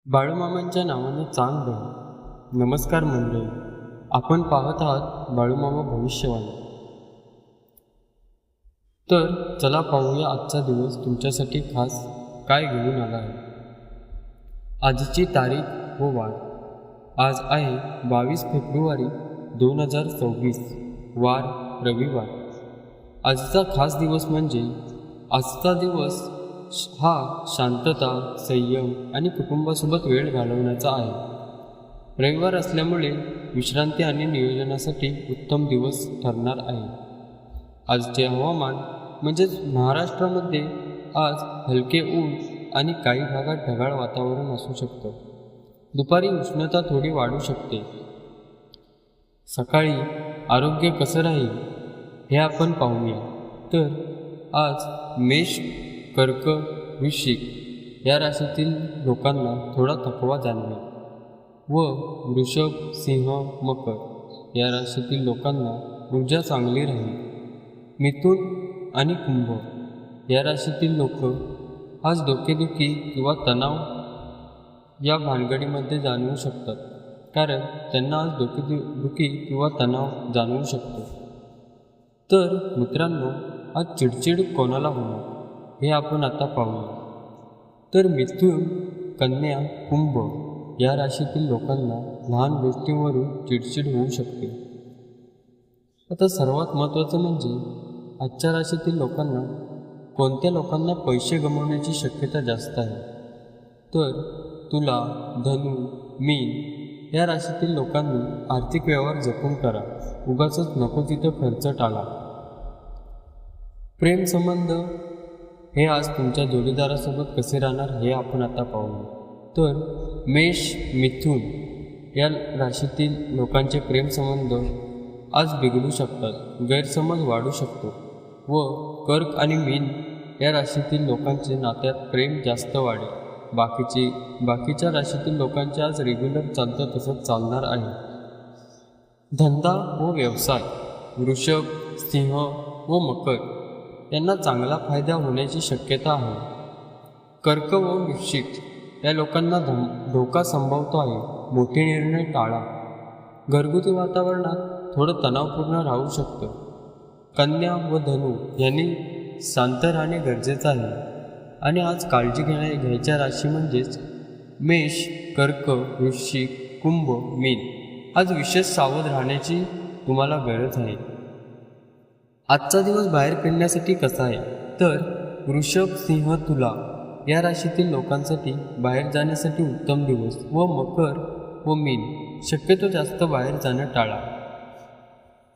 बाळूमामांच्या नावानं चांग बन. नमस्कार मंडळी, आपण पाहत आहात बाळूमामा भविष्यवाणी. तर चला पाहूया आजचा दिवस तुमच्यासाठी खास काय घेऊन आला आहे. आजची तारीख व वार. आज आहे 22 फेब्रुवारी 2024, वार रविवार. आजचा खास दिवस म्हणजे आजचा दिवस हा शांतता, संयम आणि कुटुंबासोबत वेळ घालवण्याचा आहे. रविवार असल्यामुळे विश्रांती आणि नियोजनासाठी उत्तम दिवस ठरणार आहे. आजचे हवामान म्हणजेच महाराष्ट्रामध्ये आज हलके ऊन आणि काही भागात ढगाळ वातावरण असू शकतं. दुपारी उष्णता थोडी वाढू शकते. सकाळी आरोग्य कसं राहील हे आपण पाहूया. तर आज मेष, कर्क, वृश्चिक या राशीतील लोकांना थोडा थकवा जाणवेल व वृषभ, सिंह, मकर या राशीतील लोकांना ऊर्जा चांगली राहील. मिथुन आणि कुंभ या राशीतील लोक आज डोकेदुखी किंवा तणाव या भानगडीमध्ये जाणवू शकतात, कारण त्यांना आज डोकेदुखी किंवा तणाव जाणवू शकतो. तर मित्रांनो, आज चिडचिड कोणाला होणार हे आपण आता पाहूया. तर मिथुन, कन्या, कुंभ या राशीतील लोकांना लहान गोष्टींवरून चिडचिड होऊ शकते. आता सर्वात महत्त्वाचं म्हणजे आजच्या राशीतील लोकांना कोणत्या लोकांना पैसे गमावण्याची शक्यता जास्त आहे. तर तुला, धनु, मीन या राशीतील लोकांनी आर्थिक व्यवहार जपून करा. उगाचच नको तिथं खर्च टाळा. प्रेमसंबंध हे आज तुमच्या जोडीदारासोबत कसे राहणार हे आपण आता पाहूया. तर मेष, मिथुन या राशीतील लोकांचे प्रेमसंबंध आज बिघडू शकतात, गैरसमज वाढू शकतो व कर्क आणि मीन या राशीतील लोकांचे नात्यात प्रेम जास्त वाढेल. बाकीच्या राशीतील लोकांचे आज रेग्युलर चालतं तसंच चालणार आहे. धंदा व व्यवसाय. वृषभ, सिंह व मकर यांना चांगला फायदा होण्याची शक्यता आहे. कर्क व वृश्चिक या लोकांना धोका संभवतो आहे. मोठे निर्णय टाळा. घरगुती वातावरणात थोडं तणावपूर्ण राहू शकतं. कन्या व धनु यांनी शांत राहणे गरजेचं आहे. आणि आज काळजी घ्यायच्या राशी म्हणजेच मेष, कर्क, वृश्चिक, कुंभ, मीन. आज विशेष सावध राहण्याची तुम्हाला गरज आहे. आजचा दिवस बाहेर फिरण्यासाठी कसा आहे. तर वृषभ, सिंह, तुला या राशीतील लोकांसाठी बाहेर जाण्यासाठी उत्तम दिवस व मकर व मीन शक्यतो जास्त बाहेर जाणं टाळा.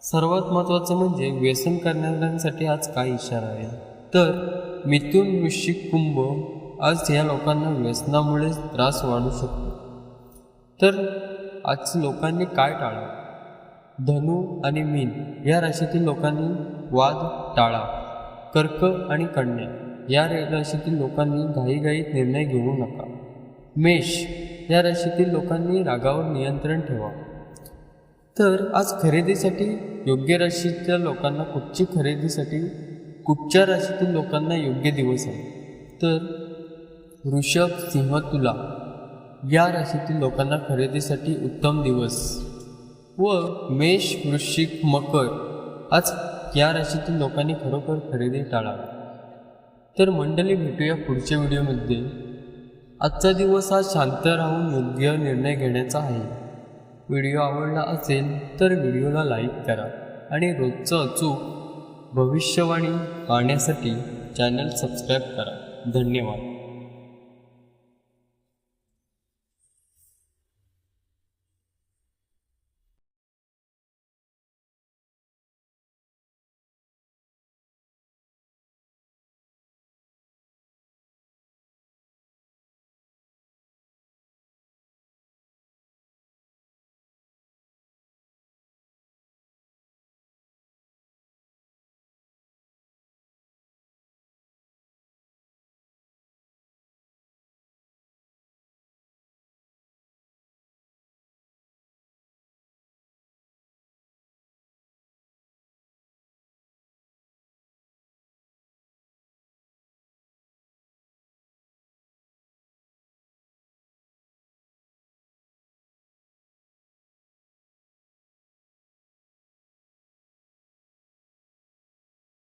सर्वात महत्त्वाचं म्हणजे व्यसन करणाऱ्यांसाठी आज काय इशारा आहे. तर मिथुन, वृश्चिक, कुंभ आज या लोकांना व्यसनामुळे त्रास वाढू शकतो. तर आज लोकांनी काय टाळा. धनु आणि मीन या राशीतील लोकांनी वाद टाळा. कर्क आणि कन्या या राशीतील लोकांनी घाईघाईत निर्णय घेऊ नका. मेष या राशीतील लोकांनी रागावर नियंत्रण ठेवा. तर आज खरेदीसाठी योग्य राशीच्या लोकांना कुठच्या राशीतील लोकांना योग्य दिवस आहे. तर वृषभ, सिंह, तुला या राशीतील लोकांना खरेदीसाठी उत्तम दिवस व मेष, वृश्चिक, मकर आज या राशीतील लोकांनी खरोखर खरेदी टाळा. तर मंडळी, भेटूया पुढच्या व्हिडिओमध्ये. आजचा दिवस हा शांत राहून योग्य निर्णय घेण्याचा आहे. व्हिडिओ आवडला असेल तर व्हिडिओला लाईक करा आणि रोजचं अचूक भविष्यवाणी पाहण्यासाठी चॅनल सबस्क्राईब करा. धन्यवाद.